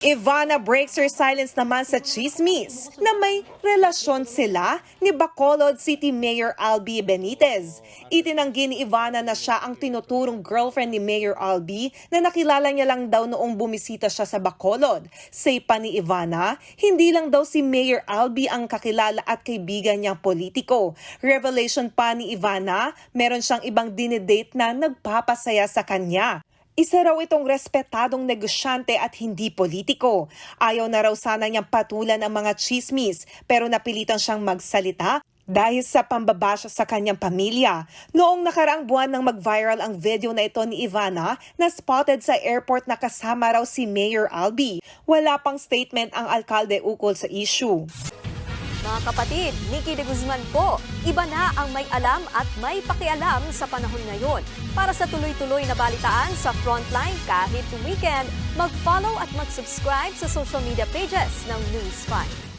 Ivana breaks her silence naman sa chismis na may relasyon sila ni Bacolod City Mayor Albi Benitez. Itinanggi ni Ivana na siya ang tinuturong girlfriend ni Mayor Albi na nakilala niya lang daw noong bumisita siya sa Bacolod. Say pa ni Ivana, hindi lang daw si Mayor Albi ang kakilala at kaibigan niyang politiko. Revelation pa ni Ivana, meron siyang ibang dinidate na nagpapasaya sa kanya. Isa raw itong respetadong negosyante at hindi politiko. Ayaw na raw sana niyang patulan ang mga chismis pero napilitan siyang magsalita dahil sa pambabasya sa kanyang pamilya. Noong nakaraang buwan nang mag-viral ang video na ito ni Ivana na spotted sa airport na kasama raw si Mayor Albi. Wala pang statement ang alkalde ukol sa issue. Mga kapatid, Nikki de Guzman po. Iba na ang may alam at may pakialam sa panahon ngayon. Para sa tuloy-tuloy na balitaan sa Frontline kahit weekend, mag-follow at mag-subscribe sa social media pages ng News 5.